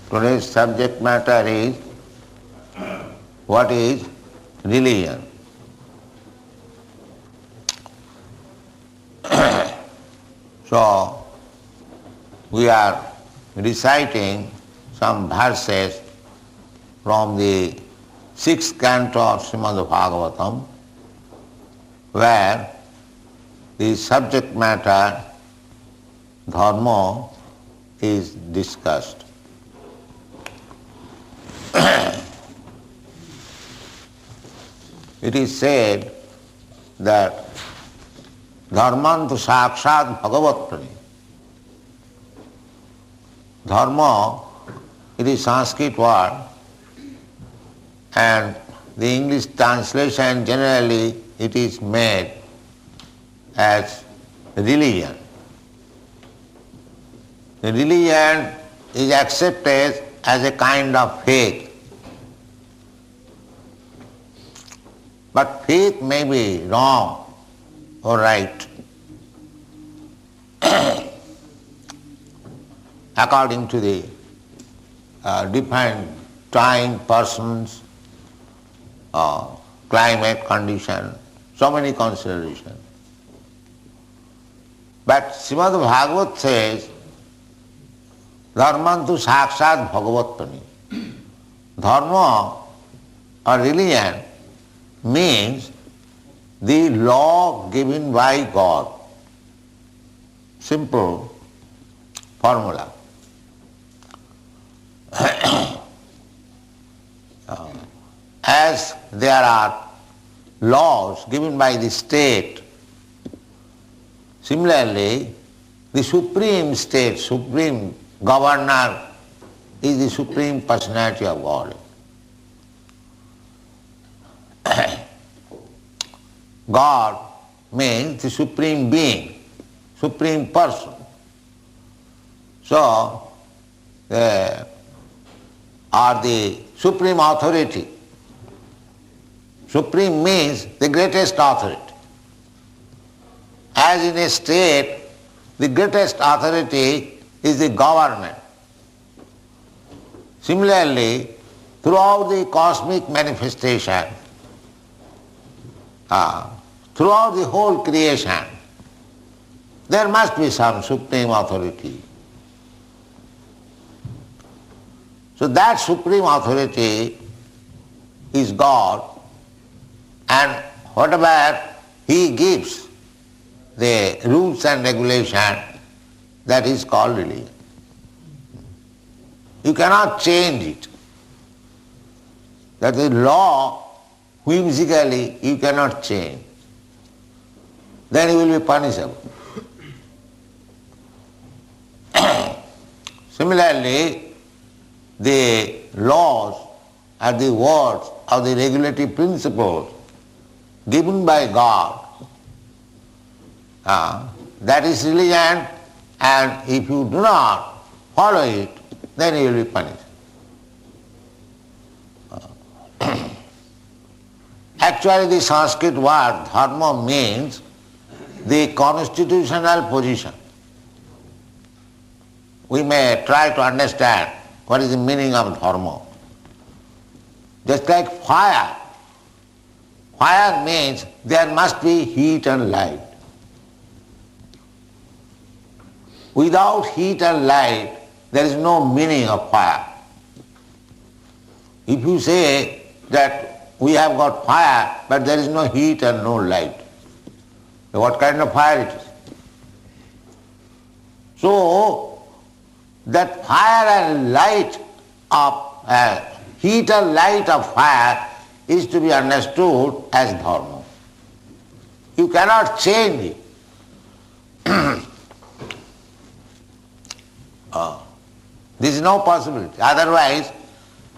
Today's subject matter is what is religion. So, we are reciting some verses from the 6th canto of Srimad Bhagavatam, where the subject matter, dharma, is discussed. It is said that dharmantu sakshat bhagavat. Dharma, it is Sanskrit word, and the English translation generally it is made as religion. The religion is accepted as a kind of faith. But faith may be wrong or right according to the different time, persons, climate, condition, so many considerations. But Srimad Bhagavat says, Dharmantu sakshat bhagavatani. Dharma or religion means the law given by God. Simple formula. As there are laws given by the state, similarly the supreme state, supreme governor is the supreme personality of God. God means the supreme being, supreme person. So, or the supreme authority. Supreme means the greatest authority. As in a state, the greatest authority is the government. Similarly, throughout the cosmic manifestation, throughout the whole creation, there must be some supreme authority. So that supreme authority is God, and whatever He gives, the rules and regulation, that is called religion. You cannot change it. That is law, whimsically you cannot change. Then you will be punishable. Similarly, the laws are the words of the regulative principles given by God. That is religion, and if you do not follow it, then you will be punished. Actually, the Sanskrit word dharma means the constitutional position. We may try to understand what is the meaning of dharma. Just like fire. Fire means there must be heat and light. Without heat and light, there is no meaning of fire. If you say that we have got fire, but there is no heat and no light, what kind of fire it is? So, that fire and light of heat and light of fire is to be understood as dharma. You cannot change it. This is no possibility. Otherwise,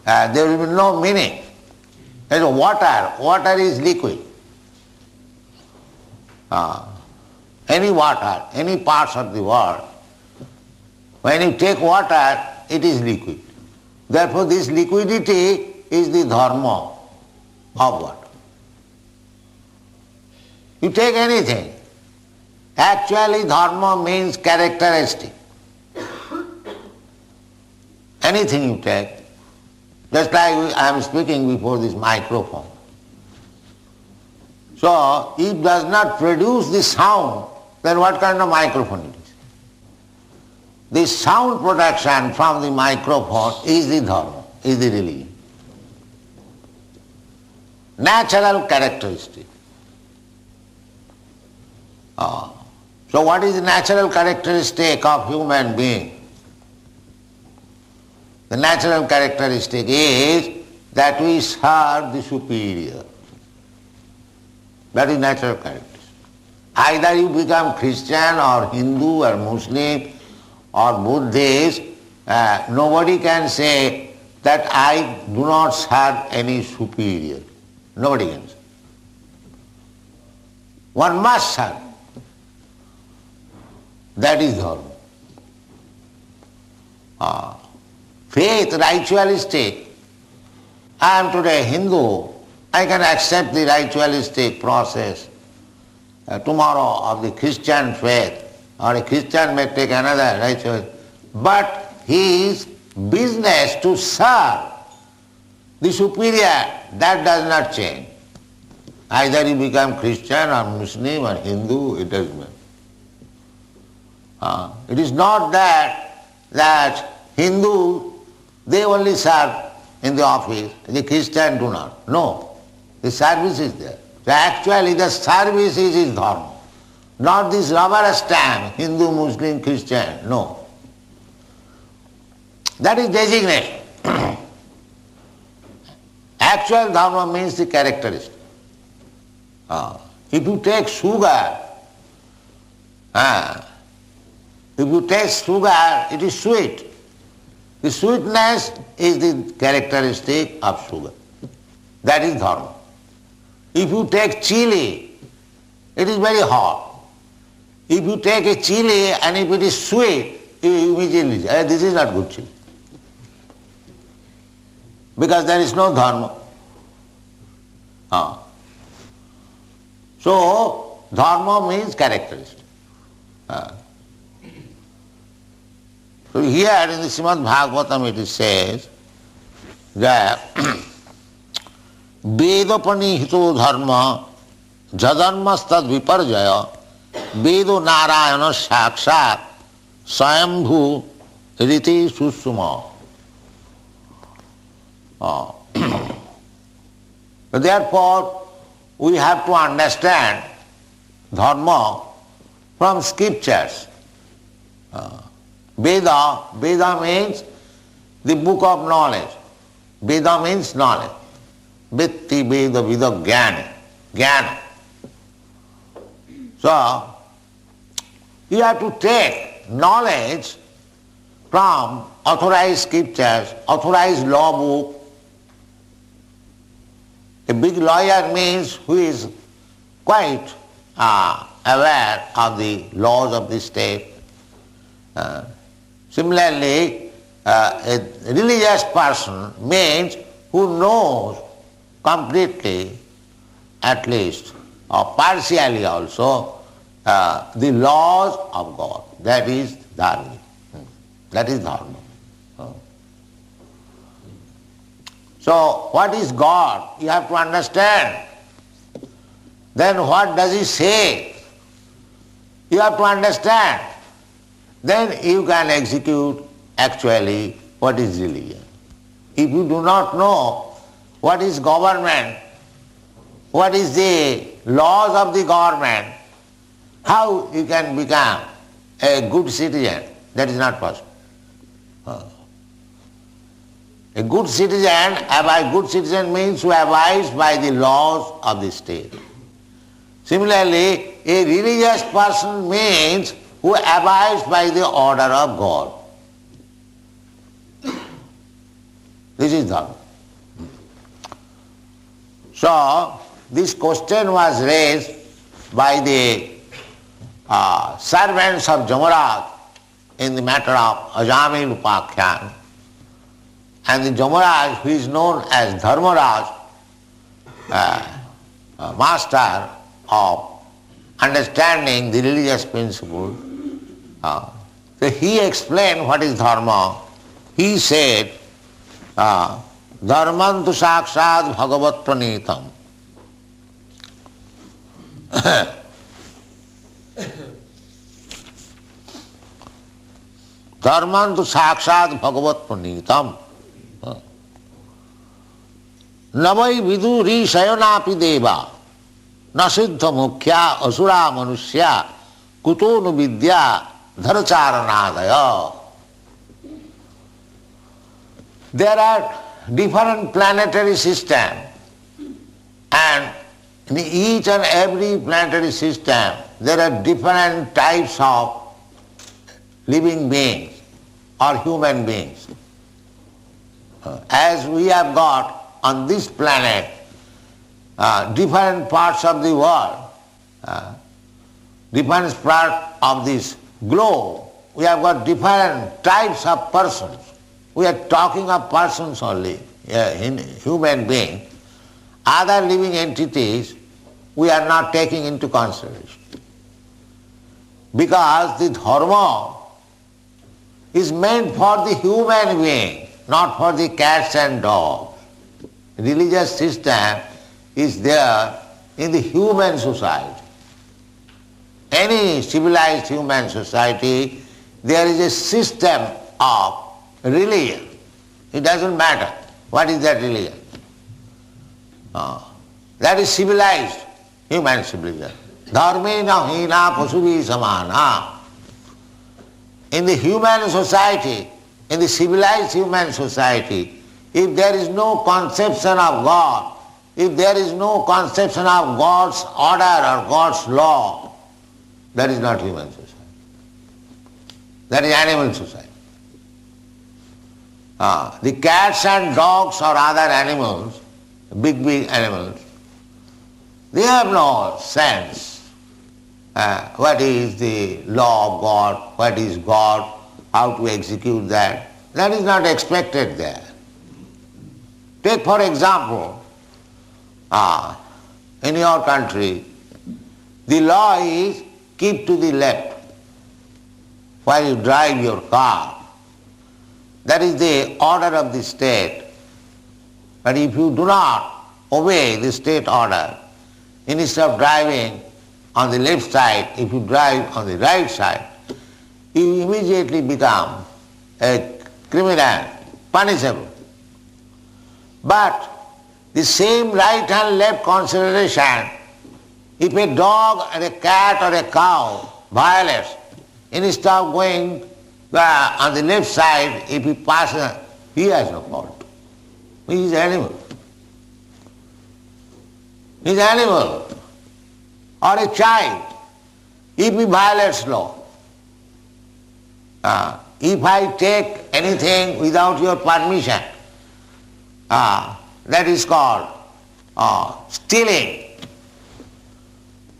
there will be no meaning. As water is liquid. Any water, any parts of the world, when you take water, it is liquid. Therefore, this liquidity is the dharma of water. You take anything. Actually, dharma means characteristic. anything you take, just like I am speaking before this microphone. So, if it does not produce the sound, then what kind of microphone it is? The sound production from the microphone is the dharma, is the religion. Natural characteristic. So what is the natural characteristic of human being? The natural characteristic is that we serve the superior. That is natural characteristic. Either you become Christian or Hindu or Muslim or Buddhist, nobody can say that I do not serve any superior. Nobody can say. One must serve. That is dharma. Faith, ritualistic. I am today Hindu, I can accept the ritualistic process. Tomorrow of the Christian faith, or a Christian may take another ritual. But his business to serve the superior, that does not change. Either you become Christian or Muslim or Hindu, it doesn't matter. It is not that Hindu, they only serve in the office, the Christian do not. No, the service is there. So actually the service is his dharma, not this rubber stamp, Hindu, Muslim, Christian, no. That is designation. Actual dharma means the characteristic. If you take sugar, it is sweet. The sweetness is the characteristic of sugar. That is dharma. If you take chili, it is very hot. If you take a chili and if it is sweet, you immediately say, this is not good chili. Because there is no dharma. So, dharma means characteristic. So here in the Srimad Bhagavatam it says that Vedapani dharma jadanmastad viparjaya Vedo narayana sakshat swayambhu riti susuma. Therefore, we have to understand dharma from scriptures. Veda means the book of knowledge. Veda means knowledge. Vitti Veda Vida Jnana. So, you have to take knowledge from authorized scriptures, authorized law book. A big lawyer means who is quite aware of the laws of the state. Similarly, a religious person means who knows completely, at least, or partially also, the laws of God. That is dharma. That is dharma. So, what is God? You have to understand. Then what does He say? You have to understand. Then you can execute actually what is religion. If you do not know what is government, what is the laws of the government, how you can become a good citizen? That is not possible. A good citizen, by good citizen means who abides by the laws of the state. Similarly, a religious person means who abides by the order of God. This is dharma. So, this question was raised by the servants of Jamaraj in the matter of Ajamil Upakhyan. And the Jamaraj, who is known as Dharmaraj, master of understanding the religious principle, so he explained what is dharma. he said, Dharmantu sakshat bhagavat pranitam. Dharmantu sakshat bhagavat pranitam. Navai viduri sayanapi deva nasiddha mukhya asura manusya kutonu vidya dharcharanadaya. There are different planetary systems, and in each and every planetary system there are different types of living beings or human beings. As we have got on this planet different parts of the world, different parts of this globe, we have got different types of persons. We are talking of persons only, human beings. Other living entities we are not taking into consideration. Because the dharma is meant for the human being, not for the cats and dogs. Religious system is there in the human society. Any civilized human society, there is a system of religion. It doesn't matter what is that religion. That is civilized human civilization. Dharmena hina pasubhi samana. In the human society, in the civilized human society, if there is no conception of God, if there is no conception of God's order or God's law, that is not human society. That is animal society. The cats and dogs or other animals, big animals, they have no sense. What is the law of God, what is God, how to execute that. That is not expected there. Take for example, in your country, the law is keep to the left while you drive your car. That is the order of the state. But if you do not obey the state order, instead of driving on the left side, if you drive on the right side, you immediately become a criminal, punishable. But the same right and left consideration, if a dog or a cat or a cow violates, instead of going on the left side, if he passes, he has no fault. He is animal. He is animal. Or a child, if he violates law. If I take anything without your permission, that is called stealing.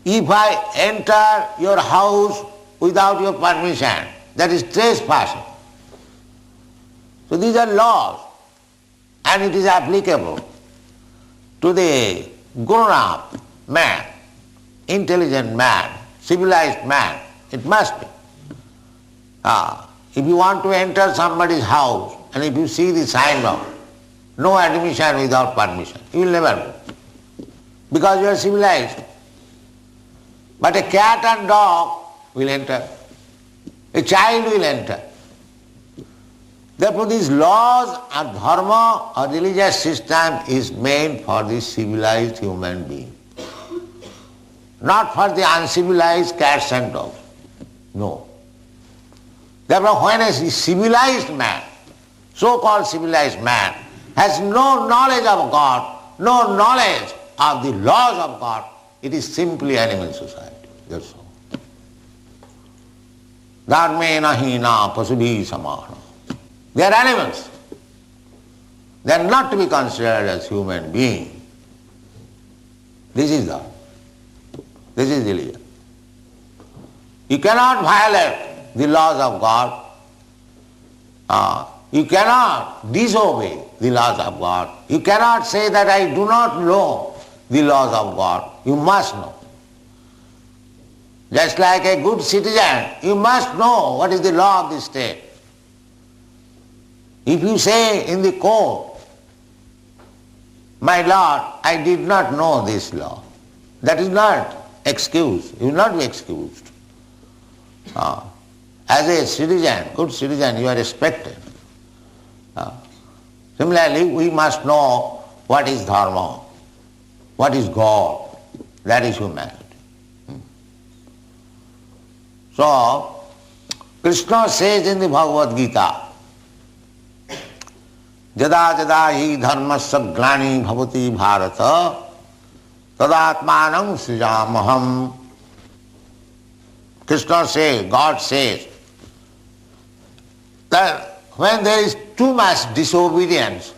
If I enter your house without your permission, that is trespassing. So these are laws, and it is applicable to the grown-up man, intelligent man, civilized man. It must be. If you want to enter somebody's house and if you see the signboard, no admission without permission, you will never go, because you are civilized. But a cat and dog will enter. A child will enter. Therefore these laws or dharma or religious system is meant for the civilized human being, not for the uncivilized cats and dogs. No. Therefore when a civilized man, so-called civilized man, has no knowledge of God, no knowledge of the laws of God, it is simply animal society. That's all. Dharmena hina pasubhi samana. They are animals. They are not to be considered as human beings. This is the religion. You cannot violate the laws of God. You cannot disobey the laws of God. You cannot say that I do not know the laws of God. You must know. Just like a good citizen, you must know what is the law of the state. If you say in the court, my Lord, I did not know this law, that is not excuse, you will not be excused. As a citizen, good citizen, you are respected. Similarly, we must know what is dharma, what is God, that is humanity. So, Krishna says in the Bhagavad Gita, Jada jada hi dharmasya glani bhavati bharata tadatmanam srijamaham. Krishna says, God says, that when there is too much disobedience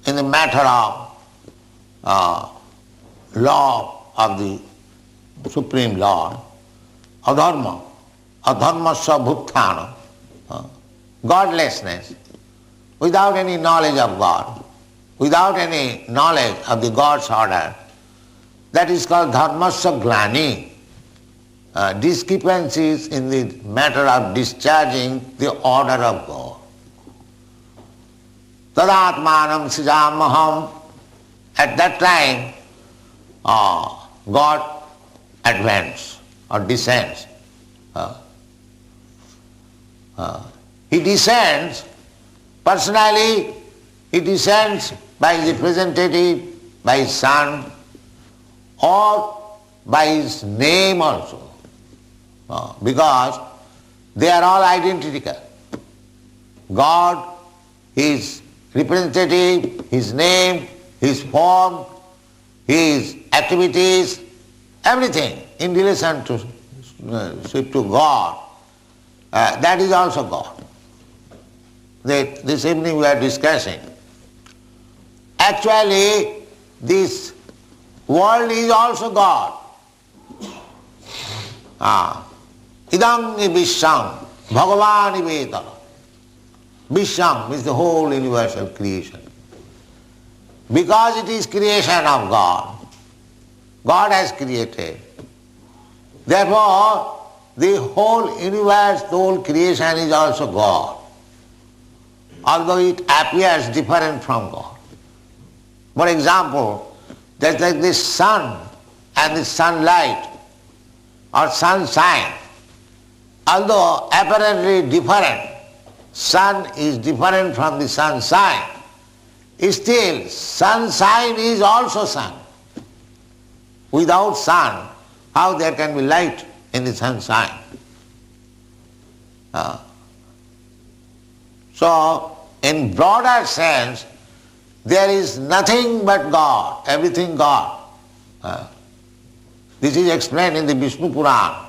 in the matter of law of the Supreme Lord, adharma, adharmasya bhutthana, godlessness, without any knowledge of God, without any knowledge of the God's order, that is called dharmasya glani. Discrepancies in the matter of discharging the order of God. Tadatmanam srijamaham. At that time, God advances or descends. He descends personally, he descends by his representative, by his son, or by his name also. Because they are all identical. God, his representative, his name, his form, his activities, everything in relation to God, that is also God. This evening we are discussing. Actually, this world is also God. Idam visham bhagavan veda. Visham is the whole universal creation. Because it is creation of God, God has created. Therefore, the whole universe, the whole creation is also God, although it appears different from God. For example, just like the sun and the sunlight or sunshine, although apparently different, sun is different from the sunshine, still sunshine is also sun. Without sun, how there can be light in the sunshine? So, in broader sense, there is nothing but God, everything God. This is explained in the Vishnu Puran.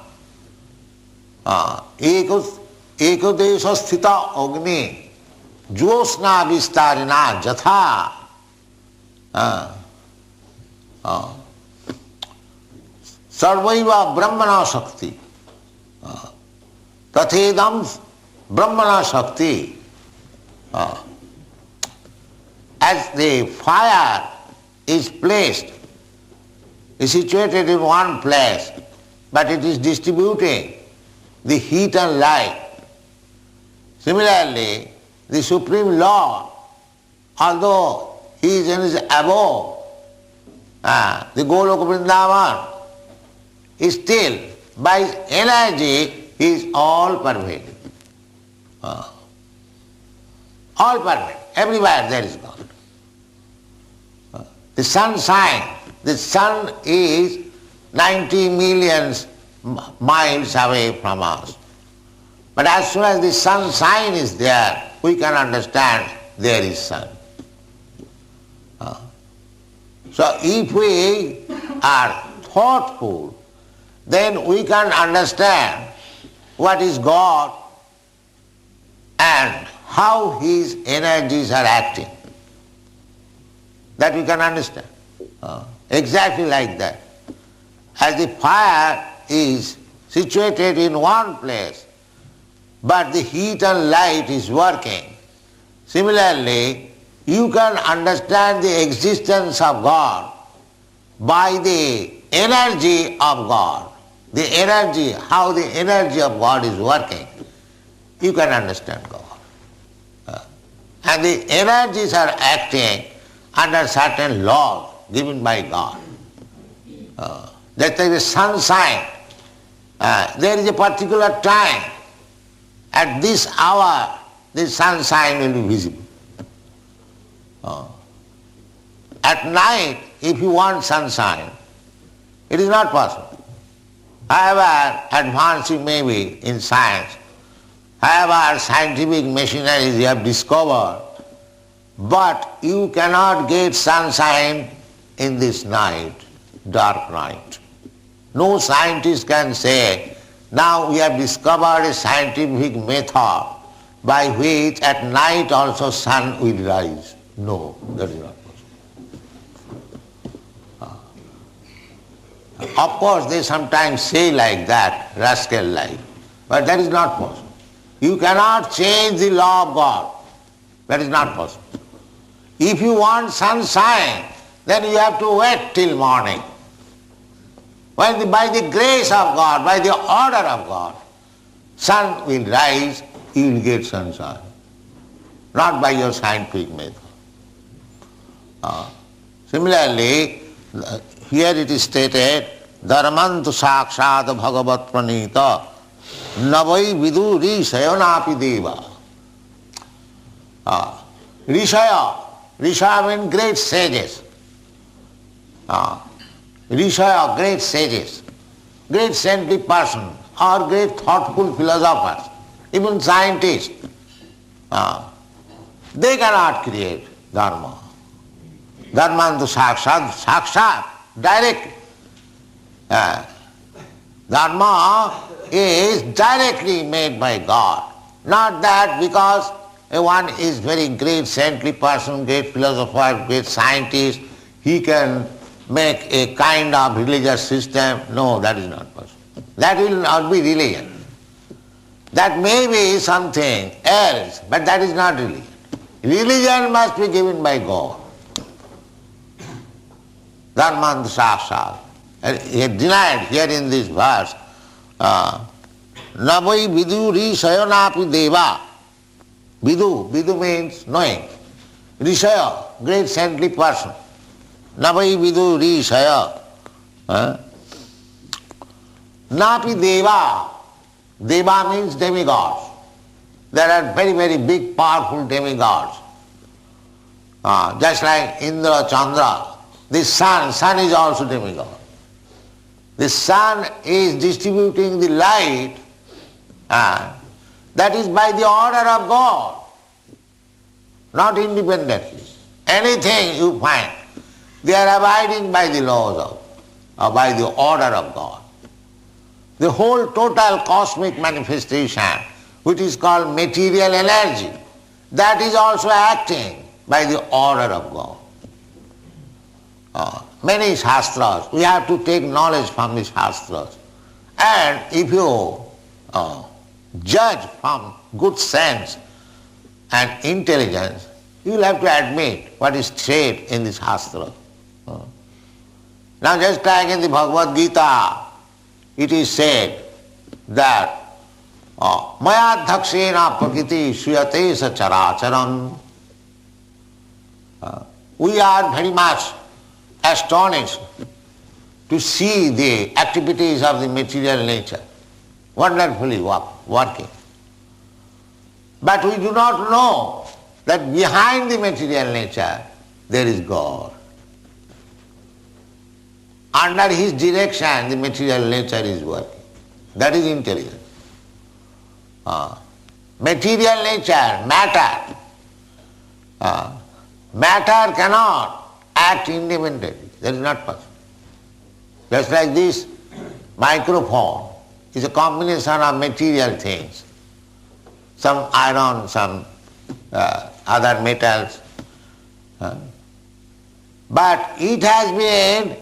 Ekodesha sthita agni josna vistarina jatha sarvaiva brahmana shakti tathedam brahmana shakti. As the fire is placed, is situated in one place, but it is distributing the heat and light. Similarly, the Supreme Lord, although He is above the Goloka Vrindavan, still by His energy He is all pervading. All pervading. Everywhere there is God. The sunshine, the sun is 90 million miles away from us. But as soon as the sunshine is there, we can understand there is sun. So if we are thoughtful, then we can understand what is God and how His energies are acting. That we can understand. Exactly like that. As the fire is situated in one place, but the heat and light is working, similarly, you can understand the existence of God by the energy of God. The energy, how the energy of God is working, you can understand God. And the energies are acting under certain laws given by God. Just like the sunshine, there is a particular time. At this hour, the sunshine will be visible. At night, if you want sunshine, it is not possible. However advanced you may be in science, however scientific machineries you have discovered, but you cannot get sunshine in this night, dark night. No scientist can say, now we have discovered a scientific method by which at night also sun will rise. No, that is not possible. Of course, they sometimes say like that, rascal-like, but that is not possible. You cannot change the law of God. That is not possible. If you want sunshine, then you have to wait till morning. When by the grace of God, by the order of God, sun will rise, you will get sunshine. Not by your scientific method. Similarly, here it is stated, Dharmantu sakshat bhagavat pranita navai vidu rishayonapi deva. Rishaya means great sages. Rishaya, great sages, great saintly person, or great thoughtful philosophers, even scientists. They cannot create dharma. Dharmantu sakshat, direct. Dharma is directly made by God. Not that because one is very great saintly person, great philosopher, great scientist, he can make a kind of religious system. No, that is not possible. That will not be religion. That may be something else, but that is not religion. Religion must be given by God. Dharmantu sakshat. He had denied here in this verse, Navai vidu rishayonapi deva. Vidu means knowing. Rishaya, great saintly person. Navai vidu rishaya. Napi deva. Deva means demigods. There are very, very big, powerful demigods. Just like Indra, Chandra. The sun is also demigod. The sun is distributing the light, that is by the order of God, not independently. Anything you find, they are abiding by the laws of, by the order of God. The whole total cosmic manifestation, which is called material energy, that is also acting by the order of God. Many shastras, we have to take knowledge from the shastras. And if you judge from good sense and intelligence, you will have to admit what is said in the shastra. Now just like in the Bhagavad Gita, it is said that Maya dhakshena prakriti suyate sa characharam. We are very much astonished to see the activities of the material nature, wonderfully working. But we do not know that behind the material nature there is God. Under His direction the material nature is working. That is intelligence. Material nature, matter. Matter cannot act independently. That is not possible. Just like this microphone is a combination of material things. Some iron, some other metals. But it has been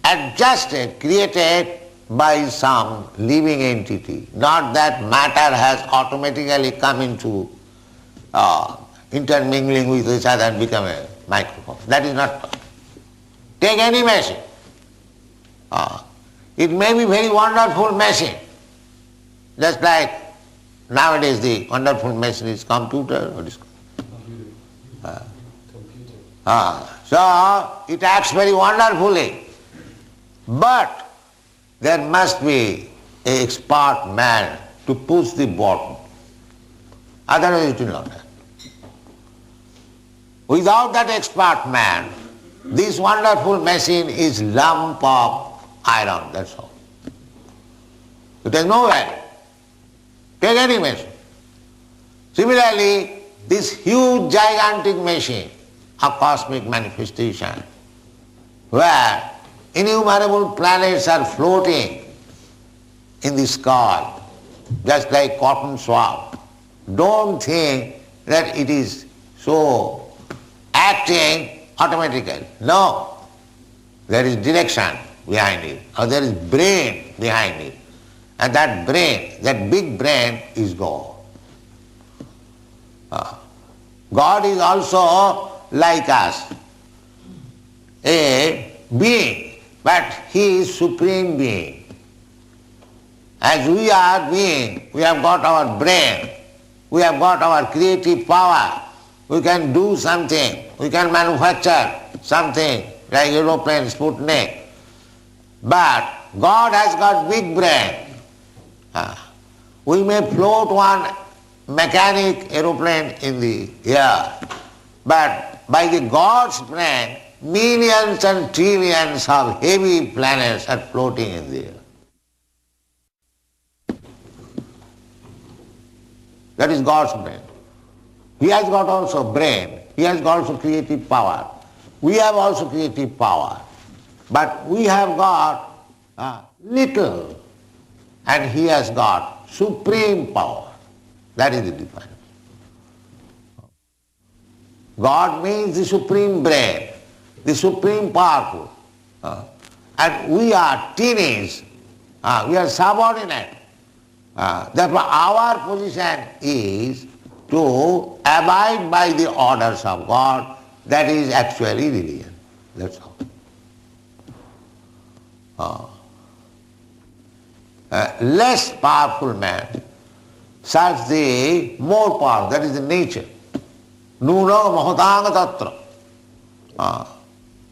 adjusted, created by some living entity. Not that matter has automatically come into intermingling with each other and become a microphone. That is not possible. Take any machine. It may be very wonderful machine. Just like nowadays the wonderful machine is computer. So it acts very wonderfully. But there must be an expert man to push the button. Otherwise it will not happen. Without that expert man, this wonderful machine is lump of iron, that's all. It has no value. Take any machine. Similarly, this huge gigantic machine, a cosmic manifestation, where innumerable planets are floating in the sky, just like cotton swab. Don't think that it is so acting automatically. No. There is direction behind it, or there is brain behind it. And that brain, that big brain is God. God is also like us, a being, but He is supreme being. As we are being, we have got our brain, we have got our creative power, we can do something, we can manufacture something like aeroplane, Sputnik. But God has got big brain. We may float one mechanic aeroplane in the air, but by the God's brain, millions and trillions of heavy planets are floating in the air. That is God's brain. He has got also brain, He has got also creative power. We have also creative power, but we have got little, and He has got supreme power. That is the difference. God means the supreme brain, the supreme powerful. And we are teenies, we are subordinate. Therefore our position is to abide by the orders of God. That is actually religion. That's all. Less powerful man serves the more power, that is the nature. Nuna mahatanga tatra.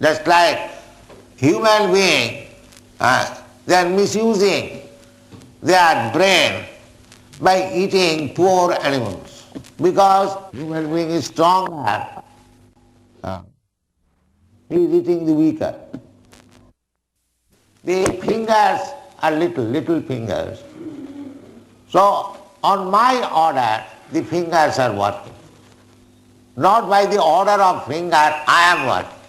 Just like human being, they are misusing their brain by eating poor animals. Because human being is stronger, he is eating the weaker. The fingers are little fingers. So on my order, the fingers are working. Not by the order of finger, I am working.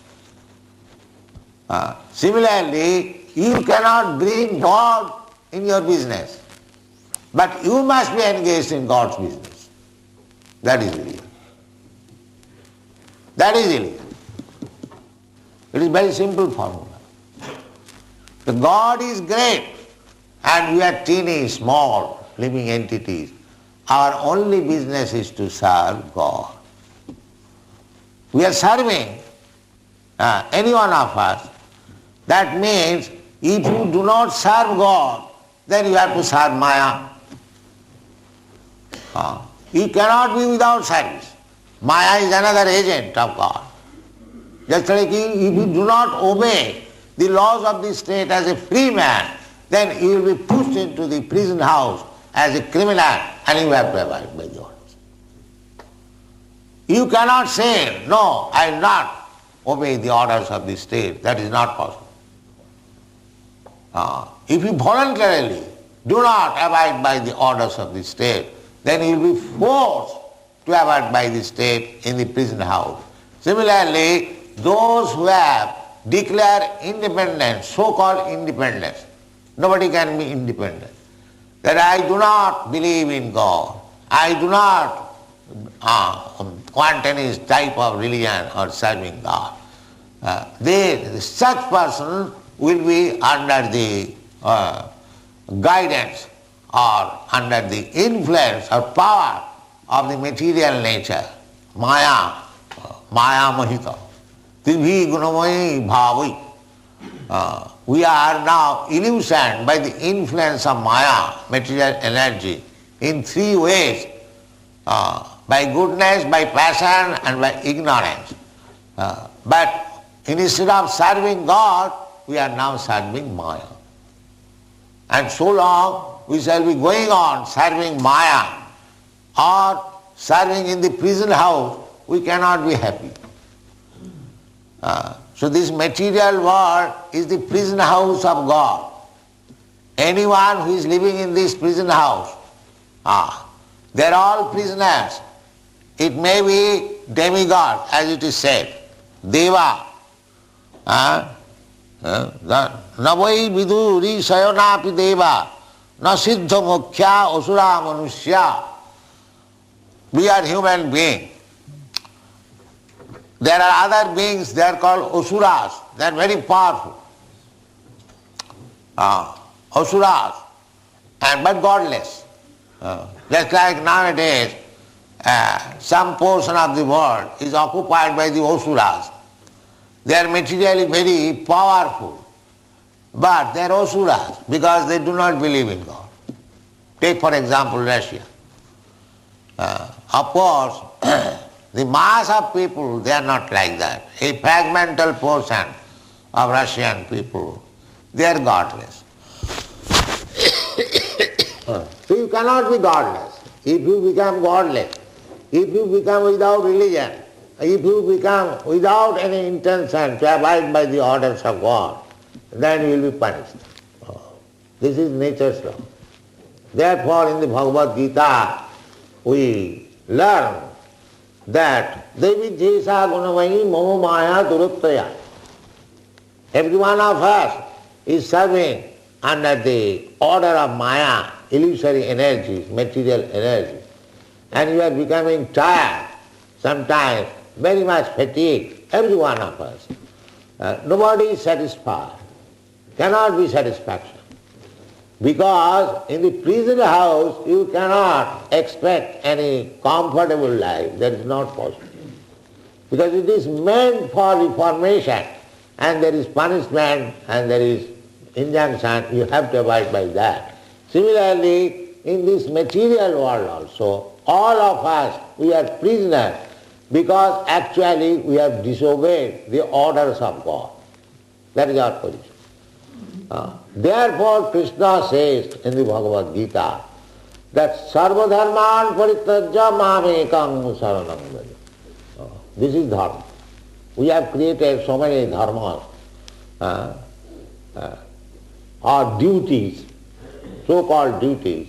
Similarly, you cannot bring God in your business, but you must be engaged in God's business. That is religion. That is religion. It is very simple formula. The God is great, and we are teeny, small, living entities. Our only business is to serve God. We are serving any one of us. That means if you do not serve God, then you have to serve Maya. You cannot be without service. Maya is another agent of God. Just like if you do not obey the laws of the state as a free man, then you will be pushed into the prison house as a criminal, and you have to abide by the orders. You cannot say, no, I will not obey the orders of the state. That is not possible. If you voluntarily do not abide by the orders of the state, then you will be forced to abide by the state in the prison house. Similarly, those who have declared independence, so-called independence, nobody can be independent. That I do not believe in God, I do not want any type of religion or serving God. Such person will be under the guidance or under the influence or power of the material nature, Maya, Maya Mahita, Tivi Gunamayi Bhavai. We are now illusioned by the influence of Maya, material energy, in three ways. By by goodness, by passion and by ignorance. But instead of serving God, we are now serving Maya. And so long we shall be going on serving Maya or serving in the prison house, we cannot be happy. So this material world is the prison house of God. Anyone who is living in this prison house, they are all prisoners. It may be demigod, as it is said, Deva. Navai viduri sayanapi deva, na siddha mukhya asura manusya. We are human beings. There are other beings, they are called asuras. They are very powerful. Asuras, but godless. Just like nowadays, some portion of the world is occupied by the asuras. They are materially very powerful, but they are asuras because they do not believe in God. Take for example Russia. Of course, the mass of people, they are not like that. A fragmental portion of Russian people, they are godless. So you cannot be godless. If you become godless, if you become without religion, if you become without any intention to abide by the orders of God, then you will be punished. This is nature's law. Therefore in the Bhagavad Gita we learn that Devi Jesa Gunavayi Mama Maya Duruttaya. Every one of us is serving under the order of Maya, illusory energies, material energy. And you are becoming tired, sometimes very much fatigued, every one of us. Nobody is satisfied, cannot be satisfaction. Because in the prison house you cannot expect any comfortable life, that is not possible. Because it is meant for reformation, and there is punishment and there is injunction, you have to abide by that. Similarly, in this material world also, all of us, we are prisoners because actually we have disobeyed the orders of God. That is our position. Therefore Krishna says in the Bhagavad Gita that Sarva Dharman Parityajya Mamekam Saranam Vraja. This is dharma. We have created so many dharmas or duties, so-called duties,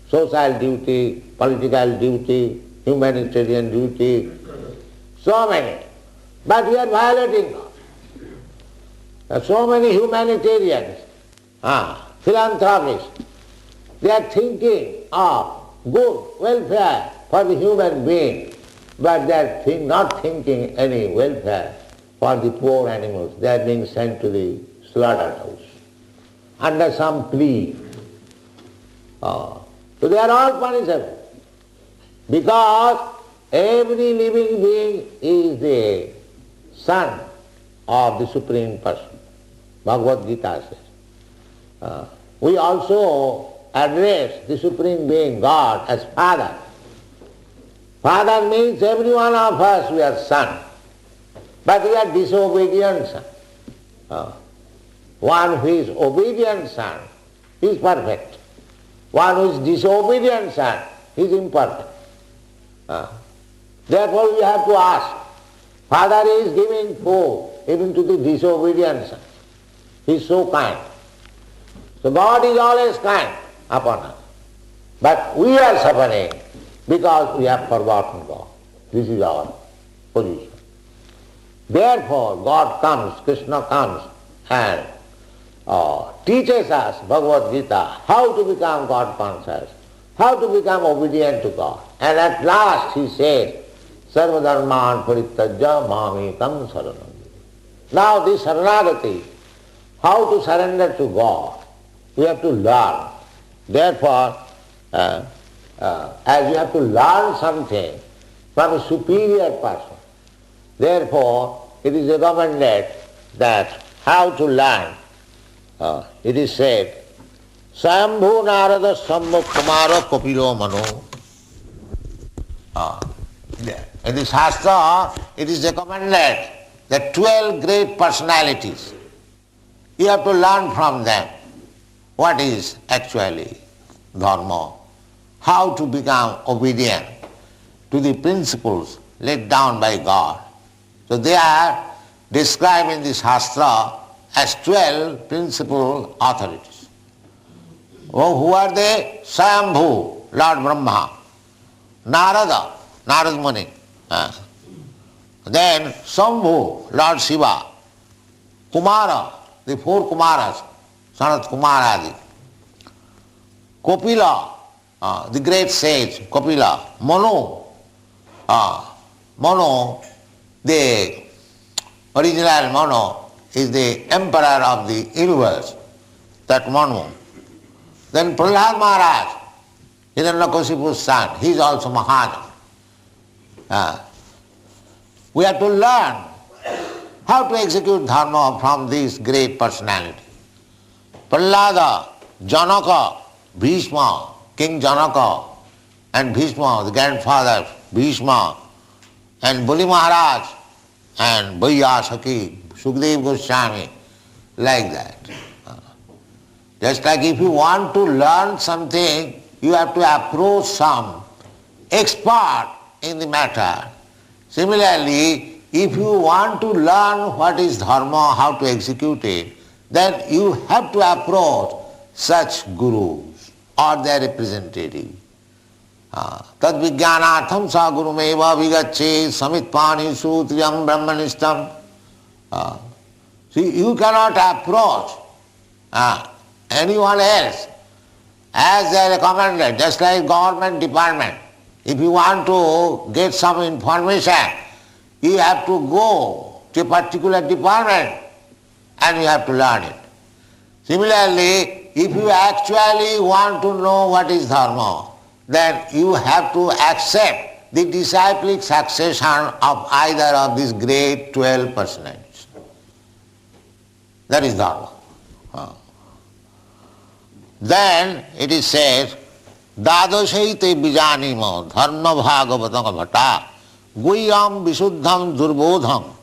social duty, political duty, humanitarian duty, so many. But we are violating them. So many humanitarians, philanthropists, they are thinking of good welfare for the human being, but they are not thinking any welfare for the poor animals. They are being sent to the slaughterhouse under some plea. So they are all punishable because every living being is the son of the Supreme Person. Bhagavad Gita says. We also address the Supreme Being, God, as Father. Father means every one of us we are son, but we are disobedient son. One who is obedient son is perfect. One who is disobedient son is imperfect. Therefore we have to ask, Father is giving food even to the disobedient son. He is so kind. So God is always kind upon us. But we are suffering because we have forgotten God. This is our position. Therefore God comes, Krishna comes and teaches us, Bhagavad Gita, how to become God conscious, how to become obedient to God. And at last he says, Sarva Dharman Parityajya Mamekam Saranam. Now this Saranagati, how to surrender to God, we have to learn. Therefore, as you have to learn something from a superior person, therefore it is recommended that how to learn. It is said, Sayambhu Narada Sammuk Kumara Kapilo Mano In the Shastra, it is recommended that 12 great personalities, you have to learn from them what is actually dharma, how to become obedient to the principles laid down by God. So they are described in the Shastra as 12 principal authorities. Oh, who are they? Swayambhu, Lord Brahma, Narada, Narad Muni, then Sambhu, Lord Shiva, Kumara, the four Kumaras, Sanat Kumaradi, Kopila, the great sage, Kopila, Manu, the original Manu is the emperor of the universe, that Manu. Then Prahlad Maharaj, Hiranyakashipu's son, he is also Mahana. We have to learn how to execute dharma from these great personalities. Prahlada, Janaka, Bhishma, King Janaka, and Bhishma, the grandfather Bhishma, and Bali Maharaj, and Vaiyasaki, Sukdev Goswami, like that. Just like if you want to learn something, you have to approach some expert in the matter. Similarly, if you want to learn what is dharma, how to execute it, then you have to approach such gurus or their representative. Tad vijnanatham sa gurumeva vigacche samitpani sutriyam brahmanistam. See, you cannot approach anyone else as they are recommended, just like government department. If you want to get some information, you have to go to a particular department and you have to learn it. Similarly, if you actually want to know what is dharma, then you have to accept the disciplic succession of either of these great 12 personalities. That is dharma. Then it is said, Dadashaite bijanima dharma bhagavatam bhata guhyam visuddham durbodham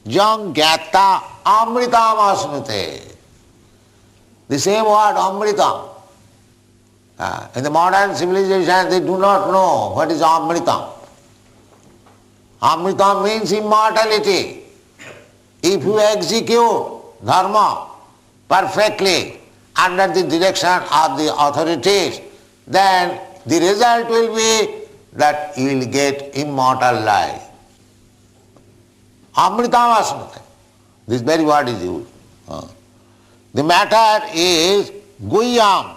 jam gyata amritam asnute. The same word amritam. In the modern civilization they do not know what is amritam. Amritam means immortality. If you execute dharma perfectly under the direction of the authorities, then the result will be that you will get immortal life. Amritam asnate. This very word is used. The matter is guhyam,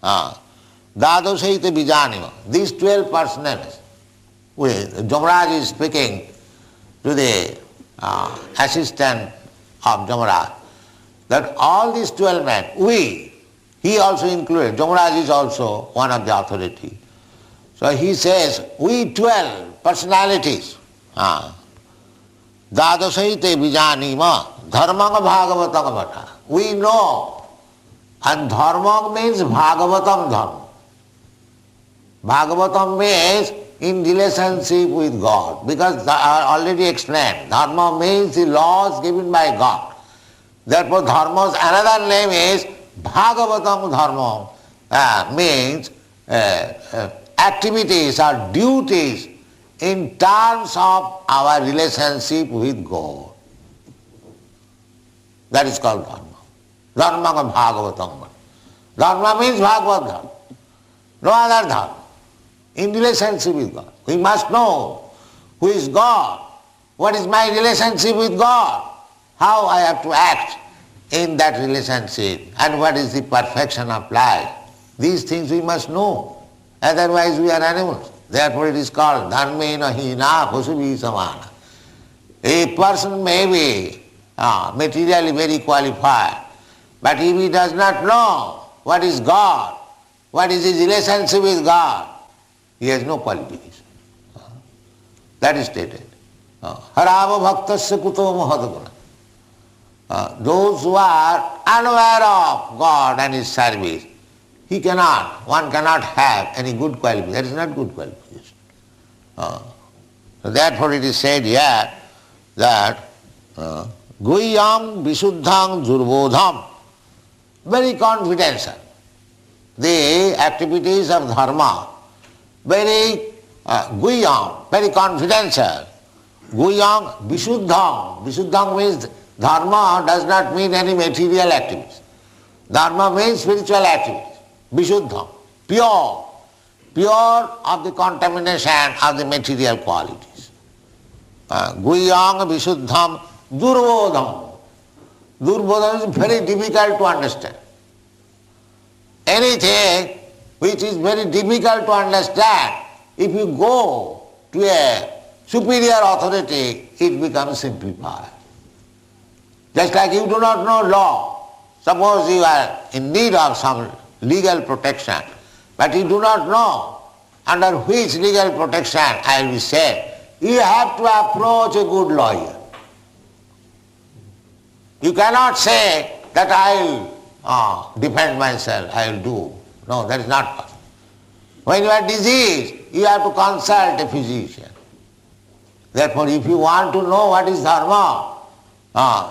dadashaite bijanima. These 12 personalities. Jamaraj is speaking to the assistant of Jamaraj, that all these 12 men, he also included, Jamaraj is also one of the authority. So he says, we 12 personalities, Dadasaite Vijanima, Dharmanga Bhagavatam Bhata. We know, and Dharma means Bhagavatam Dharma. Bhagavatam means in relationship with God, because I already explained, Dharma means the laws given by God. Therefore Dharma's another name is Bhagavatam Dharma, means activities or duties in terms of our relationship with God. That is called Dharma. Dharma Bhagavatam. Dharma means Bhagavad Dharma. No other Dharma. In relationship with God. We must know who is God, what is my relationship with God, how I have to act in that relationship, and what is the perfection of life. These things we must know, otherwise we are animals. Therefore it is called dharmena hina pasuvi samana. A person may be materially very qualified, but if he does not know what is God, what is his relationship with God, he has no qualification. That is stated. Harava bhaktasya kuto mahadguna. Those who are unaware of God and His service, one cannot have any good qualification. That is not good qualification. So therefore it is said here that Guhyam Visuddham Durbodham, very confidential. The activities of dharma, very Guhyam, very confidential. Guhyam Visuddham. Visuddham means dharma does not mean any material activities. Dharma means spiritual activities. Visuddham, pure. Pure of the contamination of the material qualities. Guhyam Visuddham Durbodham. Durbodham is very difficult to understand. Anything which is very difficult to understand, if you go to a superior authority, it becomes simplified. Just like you do not know law. Suppose you are in need of some legal protection, but you do not know under which legal protection I will be saved. You have to approach a good lawyer. You cannot say that I will defend myself, I will do. No, that is not possible. When you are diseased, you have to consult a physician. Therefore, if you want to know what is dharma,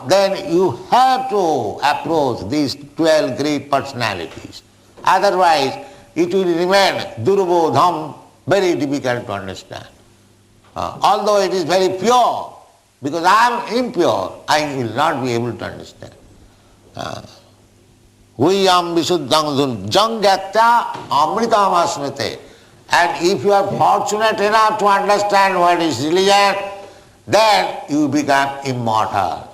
then you have to approach these 12 great personalities. Otherwise, it will remain durbodham, very difficult to understand. Although it is very pure, because I am impure, I will not be able to understand. Guhyam Visuddham Jangyatya Amritam Asmite. And if you are fortunate enough to understand what is religion, then you become immortal.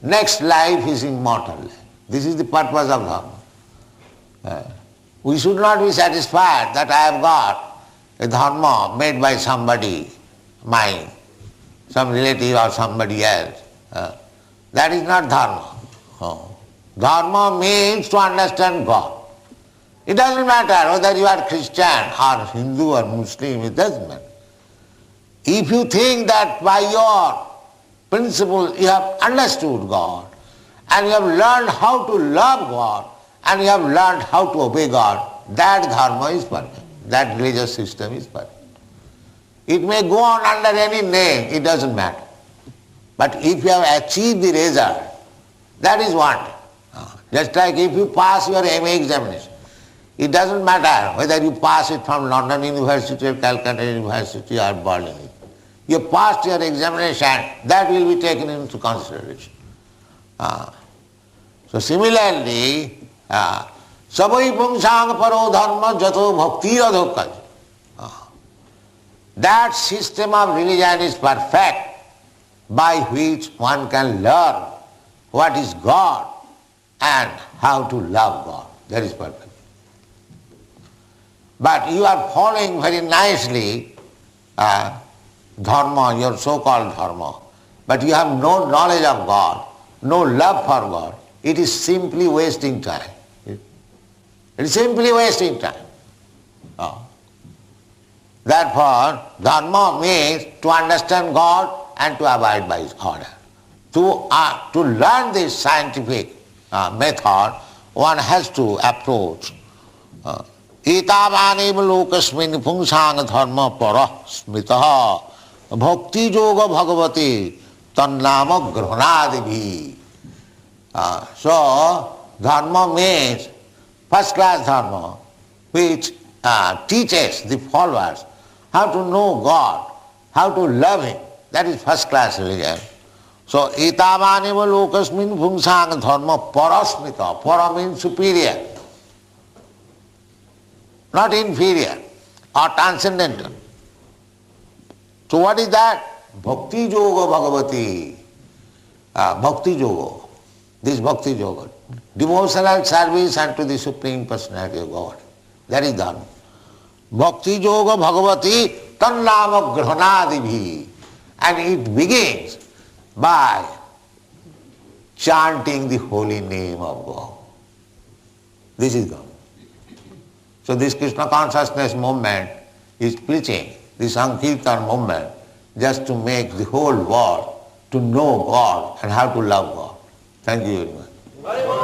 Next life is immortal. This is the purpose of dharma. We should not be satisfied that I have got a dharma made by somebody, some relative or somebody else. That is not dharma. Dharma means to understand God. It doesn't matter whether you are Christian or Hindu or Muslim, it doesn't matter. If you think that by your principle you have understood God, and you have learned how to love God, and you have learned how to obey God, that dharma is perfect. That religious system is perfect. It may go on under any name, it doesn't matter. But if you have achieved the result, that is what. Just like if you pass your MA examination, it doesn't matter whether you pass it from London University or Calcutta University or Berlin. You passed your examination, that will be taken into consideration. So similarly, Savai Pungsang Paro Dharma Jato Bhakti Adhokaj. That system of religion is perfect by which one can learn what is God and how to love God. That is perfect. But you are following very nicely dharma, your so-called dharma, but you have no knowledge of God, no love for God. It is simply wasting time. It is simply wasting time. Therefore, dharma means to understand God and to abide by His order. To learn this scientific method, one has to approach Etavanev lokasmin pungsang dharma para smitaha bhakti yoga bhagavati tannama grhanadibhi. So, dharma means first class dharma, which teaches the followers how to know God, how to love Him. That is first class religion. So, etavanev lokasmin pungsang dharma para smita. Para means superior, not inferior or transcendental. So what is that? Bhakti yoga bhagavati. Bhakti yoga. This bhakti yoga. Devotional service unto the Supreme Personality of God. That is dharma. Bhakti yoga bhagavati tannama grhanadibhi. And it begins by chanting the holy name of God. This is dharma. So this Krishna consciousness movement is preaching the Sankirtan movement just to make the whole world to know God and how to love God. Thank you very much.